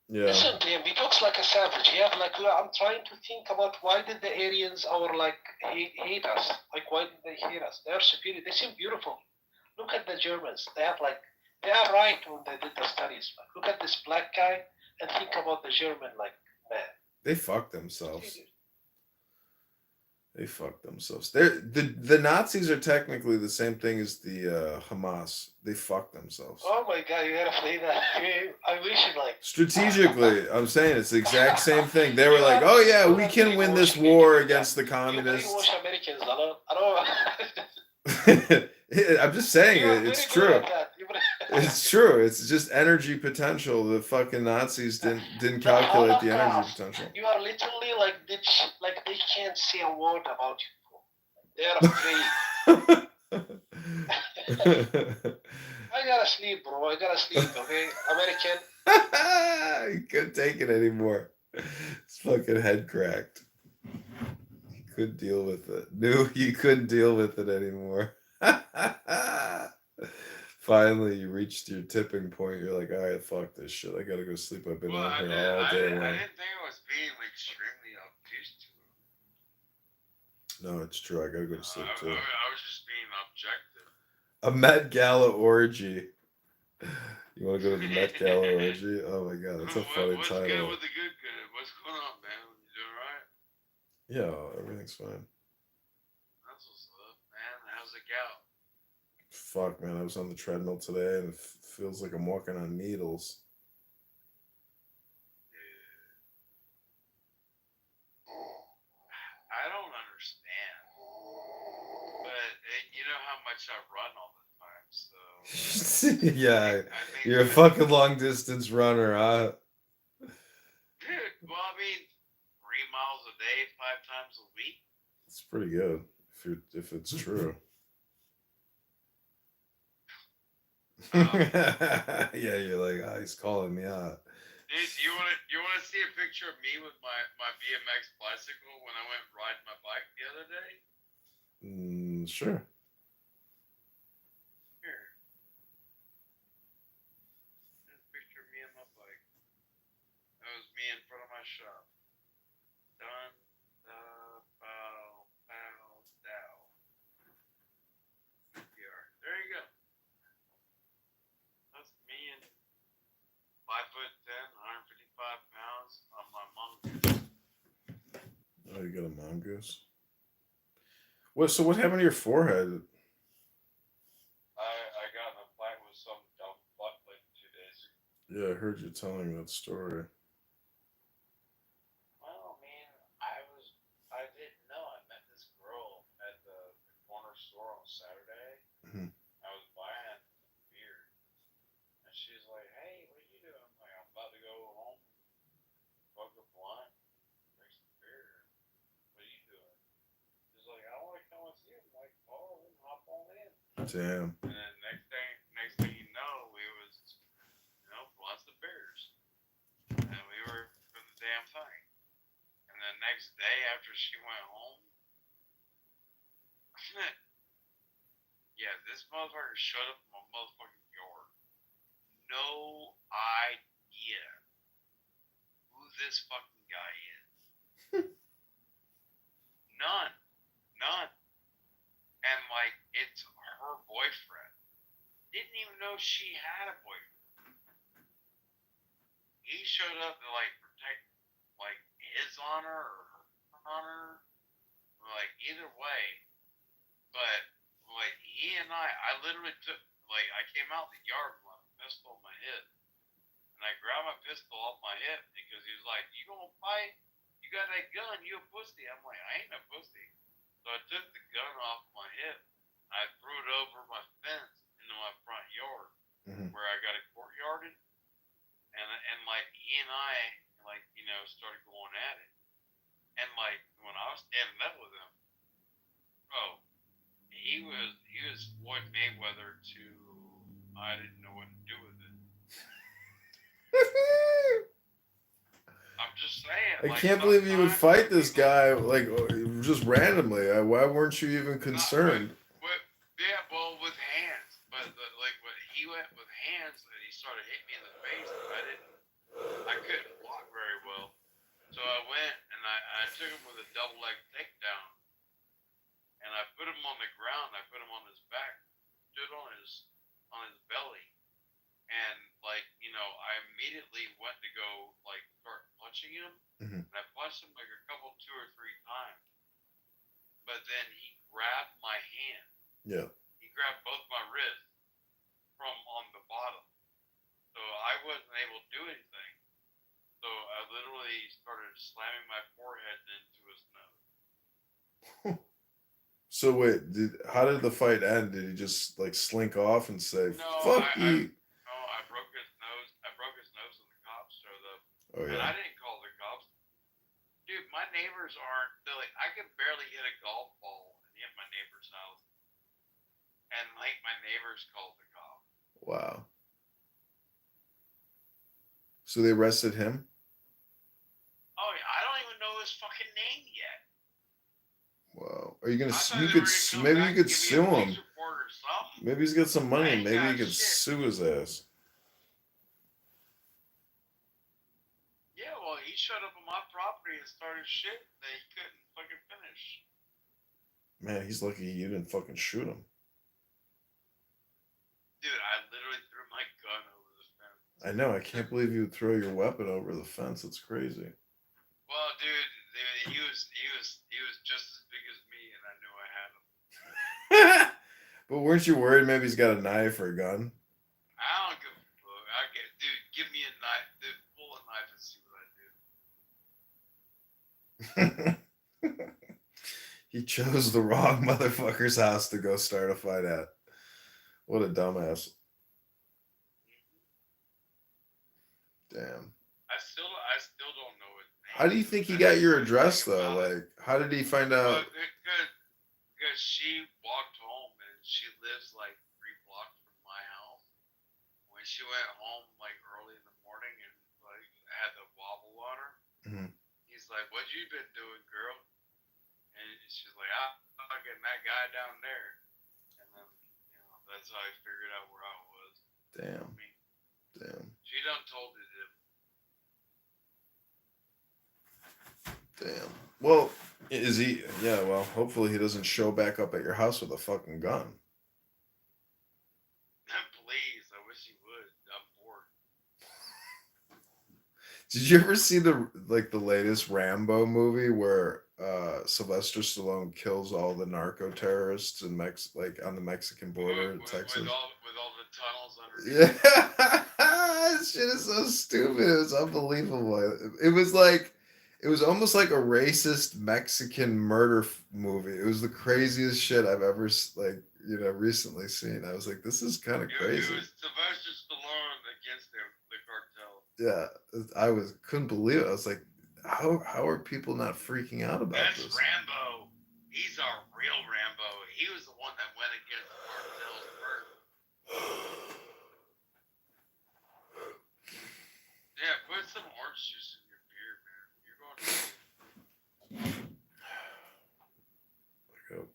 Yeah. Listen to him. He talks like a savage. I'm trying to think about why did the Aryans hate us? Like why did they hate us? They are superior. They seem beautiful. Look at the Germans. They are right when they did the studies. Like, look at this black guy and think about the German man. They fucked themselves. They fucked themselves. The Nazis are technically the same thing as the Hamas. They fucked themselves. Oh my god, you gotta play that. I wish you strategically. I'm saying it's the exact same thing. They were like, "Oh yeah, we can win this war against the communists." Americans. I'm just saying it's true. It's true. It's just energy potential. The fucking Nazis didn't calculate the energy potential. You are literally like they can't say a word about you. They are afraid. I gotta sleep, bro. Okay, American. He couldn't take it anymore. His fucking head cracked. He couldn't deal with it. Knew he couldn't deal with it anymore. Finally, you reached your tipping point. You're like, all right, fuck this shit. I gotta go sleep. I've been on here all day long. I didn't think I was being extremely obtuse to him. No, it's true. I gotta go to sleep too. I was just being objective. A Met Gala orgy. You want to go to the Met Gala orgy? Oh my god, that's a funny title. What's good with the good? What's going on, man? You doing right? Yeah, everything's fine. That's what's up, man. How's it go? Fuck, man, I was on the treadmill today and it feels like I'm walking on needles. I don't understand. But you know how much I run all the time, so... Yeah, you're a fucking long distance runner, huh? Dude, well, I mean, 3 miles a day, 5 times a week. It's pretty good, if it's true. Yeah, you're like, he's calling me out. Dude, you want to see a picture of me with my BMX bicycle when I went riding my bike the other day? Sure. Here. shop. Done the bow dow. Here. There you go. That's me and 5'10", 155 pounds on my mongoose. Oh, you got a mongoose? What? So what happened to your forehead? I got in a fight with some dumb butt like 2 days ago. Yeah, I heard you telling that story. Well, man, I didn't know. I met this girl at the corner store on Saturday. Mhm. I was buying beer, and she's like, "Hey, what are you doing?" I'm like, "I'm about to go home, smoke a blunt, drink some beer. What are you doing?" She's like, "I want to come with you." I'm like, "Oh, then hop on in." Damn. And then next thing you know, we was, blunts and beers, and we were for the damn thing. And the next day after she went home, yeah, this motherfucker showed up in my motherfucking yard. No idea who this fucking guy is. None. None. And like, it's her boyfriend. Didn't even know she had a boyfriend. He showed up to like protect like his honor or her honor. Like either way. But like he and I literally took I came out the yard with a pistol on my hip. And I grabbed my pistol off my hip because he was like, "You gonna fight? You got that gun, you a pussy." I'm like, "I ain't a pussy." So I took the gun off my hip. I threw it over my fence into my front yard where I got a courtyard. And like he and I started going at it. And like when I was standing up with him, bro, he was Floyd Mayweather to I didn't know what to do with it. I'm just saying. I can't believe you would fight this guy like just randomly. Why weren't you even concerned? Well, with hands, but when he went with hands and he started hitting me in the face, I couldn't block very well. So I went and I took him with a double leg takedown, and I put him on the ground. I put him on his back, stood on his belly, and I immediately went to go start punching him. And I punched him like a couple, 2 or 3 times, but then he grabbed my hand. Yeah. He grabbed both my wrists from on the bottom, so I wasn't able to do anything. So I literally started slamming my forehead into his nose. So wait, how did the fight end? Did he just slink off and say, "Fuck you"? No, I broke his nose. I broke his nose, and the cops showed up. Oh yeah. And I didn't call the cops. Dude, my neighbors aren't. I could barely hit a golf ball and hit my neighbor's house. And my neighbors called the cops. Wow. So they arrested him? Oh yeah, I don't even know his fucking name yet. Wow. Are you gonna? Maybe you could sue him. Maybe he's got some money. Maybe you could sue his ass. Yeah, well, he showed up on my property and started shit that he couldn't fucking finish. Man, he's lucky you didn't fucking shoot him. Dude, I literally threw my gun over the fence. I know. I can't believe you would throw your weapon over the fence. It's crazy. Well, dude, he was just as big as me, and I knew I had him. But weren't you worried maybe he's got a knife or a gun? I don't give a fuck. Dude, give me a knife. Dude, pull a knife and see what I do. He chose the wrong motherfucker's house to go start a fight at. What a dumbass. Damn. I still don't know his name. How do you think he got your address though? How did he find out? Because she walked home and she lives 3 blocks from my house. When she went home early in the morning and had the wobble on her, he's like, "What you been doing, girl?" And she's like, "I'm getting that guy down there." And then that's how I figured out where I was. Damn. Damn. She done told it him. Well, is he? Yeah. Well, hopefully he doesn't show back up at your house with a fucking gun. Please, I wish he would. I'm bored. Did you ever see the latest Rambo movie where Sylvester Stallone kills all the narco terrorists in on the Mexican border in Texas? With all the tunnels underneath. Yeah, this shit is so stupid. It was unbelievable. It was almost like a racist Mexican murder movie. It was the craziest shit I've ever recently seen. I was like, this is kind of crazy. It was Sylvester Stallone against the cartel. Yeah, couldn't believe it. I was like, how are people not freaking out about That's this? Rambo. He's our real Rambo. He was the one that went against the cartels first. Yeah, put some orange juice in your beer, man. You're going to. I got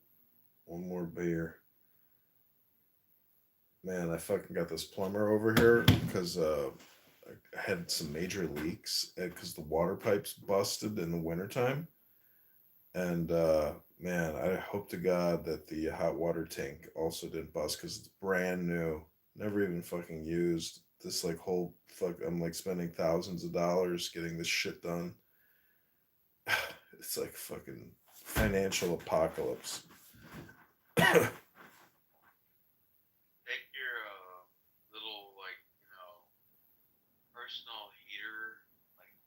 one more beer. Man, I fucking got this plumber over here because I had some major leaks because the water pipes busted in the wintertime. And man, I hope to God that the hot water tank also didn't bust because it's brand new, never even fucking used. This whole I'm spending thousands of dollars getting this shit done. It's like fucking financial apocalypse. Take your little personal heater,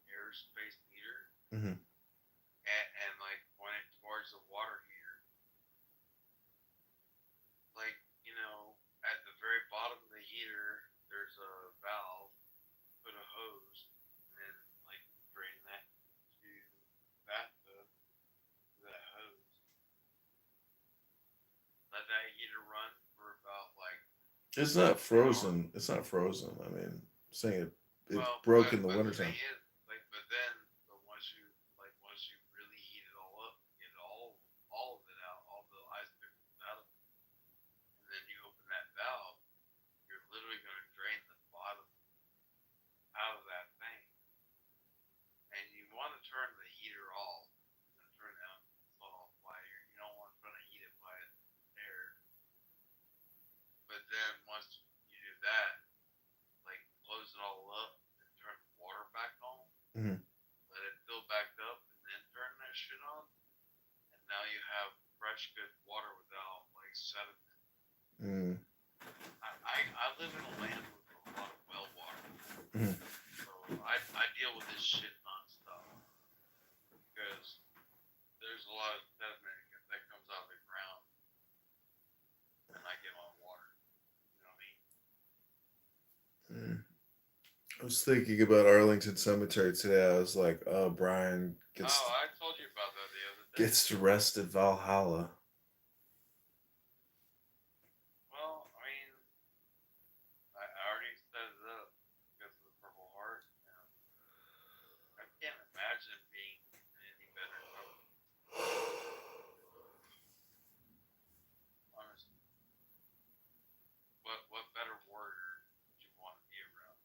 airspace heater, Mm-hmm. and point it towards the water heater. At the very bottom of the heater, there's a valve. Put a hose, and then drain that to bathtub with that hose. Let that heater run for about It's not frozen. It's not frozen. I mean, saying it broke in the wintertime. But then once you really heat it all up, get all of it out, all the ice crystals out of it, and then you open that valve, you're literally going to drain the bottom out of that thing, and you want to turn the heater off and turn down off while you don't want to try to heat it by air. But then once you do that, close it all up and turn the water back on. Mm-hmm. Let it fill back up and then turn that shit on. And now you have fresh, good water without sediment. Mm. I live in a land with a lot of well water. Mm-hmm. So I deal with this shit nonstop. Because there's a lot of sediment that comes out of the ground. And I get my water. You know what I mean? Mm. I was thinking about Arlington Cemetery today. I was like, oh, Brian I told you about that the other day. Gets to rest at Valhalla. Well, I mean, I already set it up because of the Purple Heart. I can't imagine being in any better company. Honestly. What better warrior would you want to be around?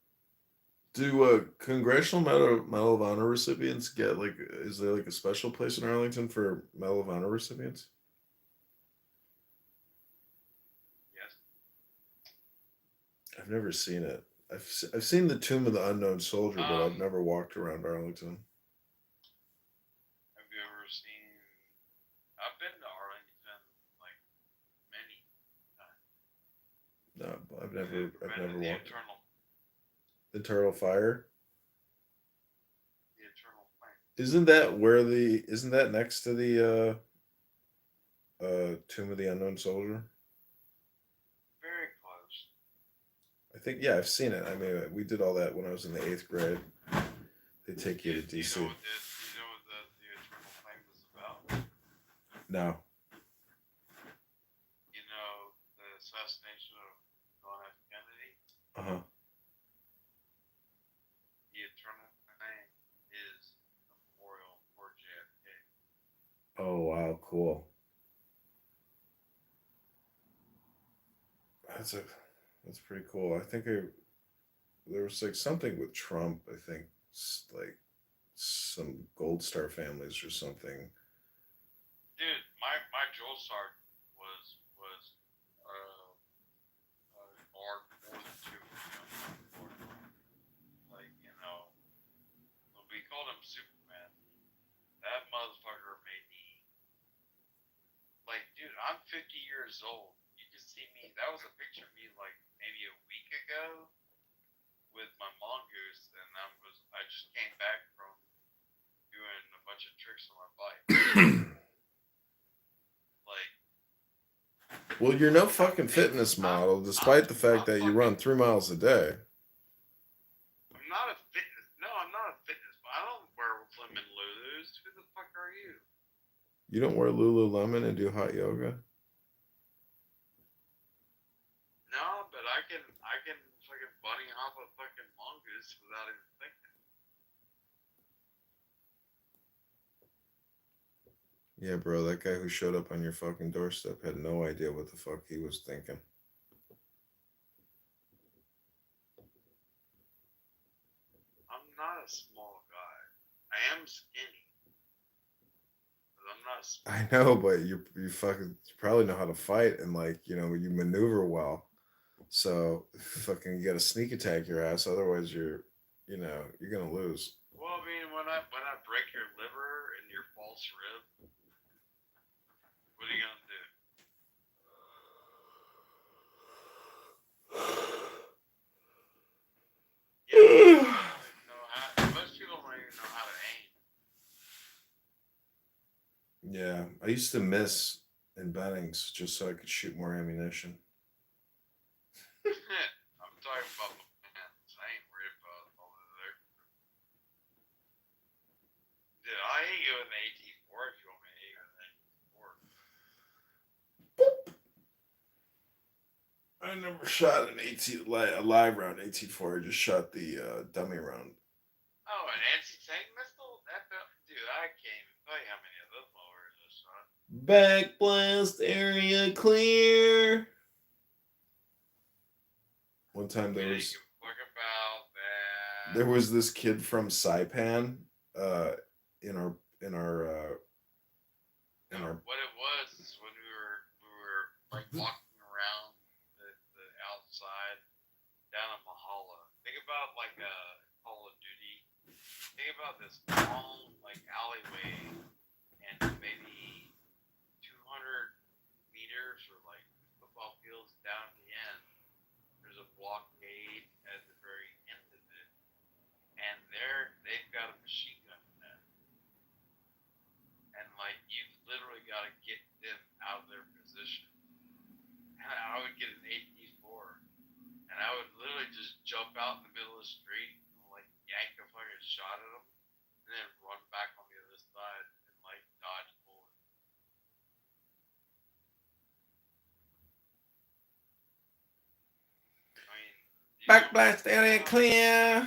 Do Congressional Medal of Honor recipients get is there a special place in Arlington for Medal of Honor recipients? Yes. I've never seen it. I've seen the Tomb of the Unknown Soldier, but I've never walked around Arlington. Have you ever seen? I've been to Arlington many times. No, I've never walked. The Eternal Fire. The Eternal Flame. Isn't that next to the Tomb of the Unknown Soldier? Very close. I think, yeah, I've seen it. I mean, we did all that when I was in the 8th grade. They take you to DC. Do you know what the Eternal Flame was about? No. You know the assassination of John F. Kennedy? Uh-huh. The Eternal Flame is a memorial for JFK. Oh, wow, cool. That's pretty cool. I think there was something with Trump, I think, some Gold Star families or something. Dude, my drill sergeant was guard more than two, like we called him Superman. That motherfucker made me like, dude, I'm 50 years old. You can see me. That was a picture of me like maybe a week ago with my mongoose, and I just came back from doing a bunch of tricks on my bike. Like, well, you're no fucking fitness model, despite the fact that you run 3 miles a day. I'm not a fitness. No, I'm not a fitness. I don't wear Lemon Lulus. Who the fuck are you? You don't wear Lululemon and do hot yoga? No, but I can fucking bunny hop a fucking mongoose without even thinking. Yeah, bro, that guy who showed up on your fucking doorstep had no idea what the fuck he was thinking. I'm not a small guy. I am skinny. But I'm not small. I know, but you probably know how to fight and you maneuver well. So fucking you gotta sneak attack your ass, otherwise you're gonna lose. Well, I mean, when I break your liver and your false rib, what are you gonna do? Most people don't even know how to aim. Yeah, I used to miss in Bennings just so I could shoot more ammunition. I'm talking about my hands. I ain't worried about all of that. Dude, I hate you in the AT4 if you want me to hate you in the AT4. I never shot a live round AT4. I just shot the dummy round. Oh, an anti-tank missile? Dude, I can't even tell you how many of those mowers I shot. Back blast area clear. One time there was this kid from Saipan in our what it was is when we were like walking around the outside down in Mahala. Think about like Call of Duty. Think about this long like alleyway and maybe 200 meters or like football fields down at the end. There's a blockade at the very end of it, and they've got a machine gun in there, and like you've literally got to get them out of their position. And I would get an AT4, and I would literally just jump out in the middle of the street and like yank a fucking shot at them, and then run back on the other side and like dodge bullets. Backblast area clear.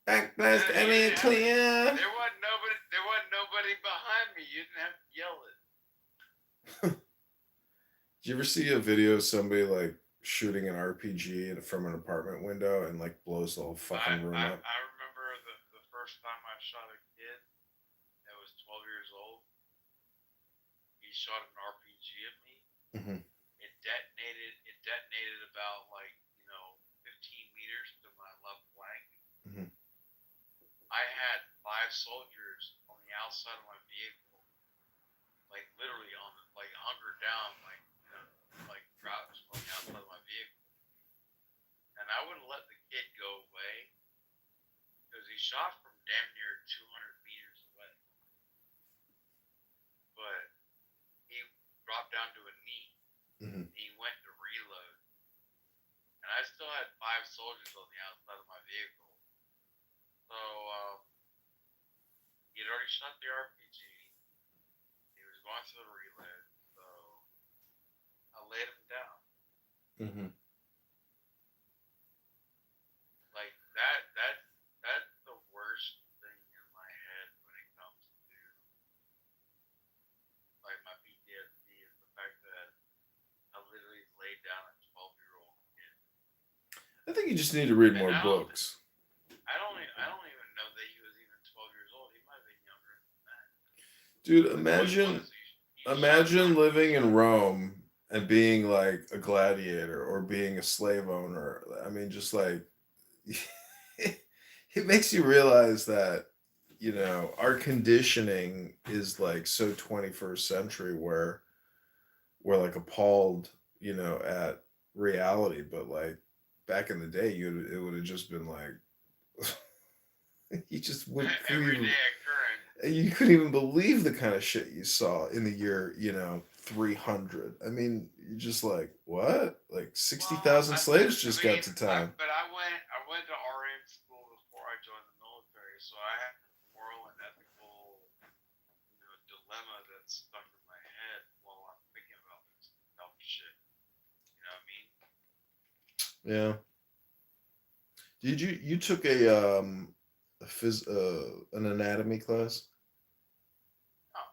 Backblast area clear. There wasn't nobody behind me. You didn't have to yell it. Did you ever see a video of somebody like shooting an RPG from an apartment window and like blows the whole fucking room up? I remember the first time I shot a kid that was 12 years old. He shot an RPG at me. Mm-hmm. It detonated about 15 meters to my left flank. Mm-hmm. I had 5 soldiers on the outside of my vehicle, like literally hunkered down, crouched on the outside of my vehicle. And I wouldn't let the kid go away because he shot from damn near 200 meters away. But he dropped down to a knee. Mm-hmm. He went to reload. And I still had 5 soldiers on the outside of my vehicle. So, he had already shot the RPG. He was going through the reload. So, I laid him down. Mm-hmm. Like, that's the worst thing in my head when it comes to, like, my PTSD is the fact that I literally laid down a 12-year-old kid. I think you just need to read more books. I don't even know that he was even 12 years old. He Dude, That's what he imagine was. He shot imagine living Nazis. in Rome and being like a gladiator or being a slave owner. I mean, just like it makes you realize that, our conditioning is like so 21st century where we're like appalled, at reality, but like back in the day, it would have just been like you just wouldn't couldn't even Everyday occurrence. you couldn't even believe the kind of shit you saw in the year 300. I mean, you're just like, what? Like Well, 60,000 slaves just got to town. but I went to RN school before I joined the military, so I have a moral and ethical, dilemma that's stuck in my head while I'm thinking about this dumb shit. You know what I mean? Yeah. Did you took an anatomy class? Oh,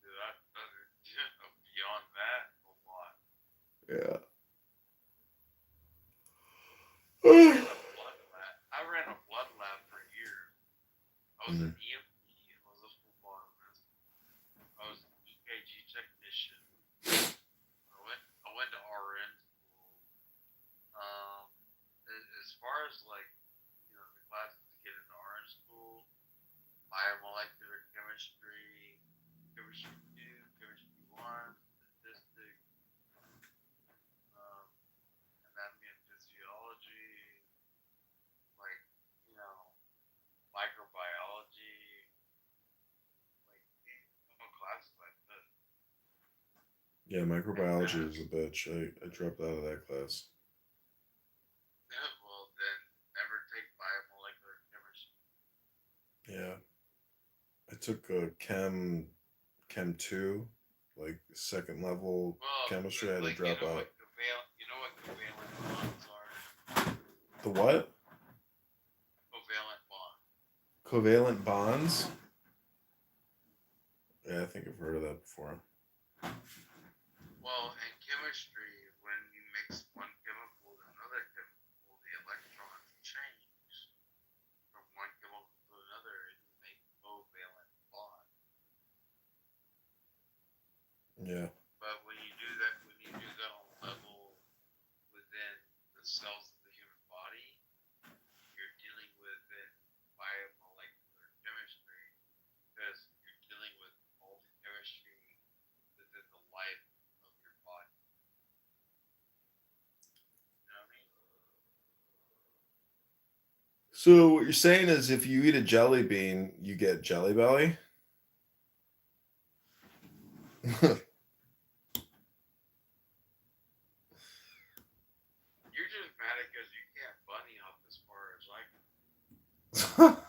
dude, beyond that, a lot. Yeah. I ran a blood lab for years. I was an Mhm. EMT. I was a phlebotomist. I was an EKG technician. I went to RN school. Um, as far as like the classes to get into RN school, biomolecular chemistry, chemistry 2, chemistry 1, statistics, um, anatomy and physiology, like you know microbiology, like all classes like this. Yeah, And microbiology was a bitch. I dropped out of that class. yeah, well then never take biomolecular chemistry. Yeah. I took Chem 2, like second level Well, chemistry. I had to like drop out. you know what covalent bonds are? The what? Covalent bond. Covalent bonds? Yeah, I think I've heard of that before. Well, in chemistry, when you mix one chemical with another chemical, the electrons change from one chemical to another, and you make covalent bond. Yeah. But when you do that on a level within the cells of the human body, you're dealing with it biomolecular chemistry because you're dealing with all the chemistry within the life of your body. You know what I mean? So what you're saying is if you eat a jelly bean, you get jelly belly? You're just mad because you can't bunny hop as far as I can.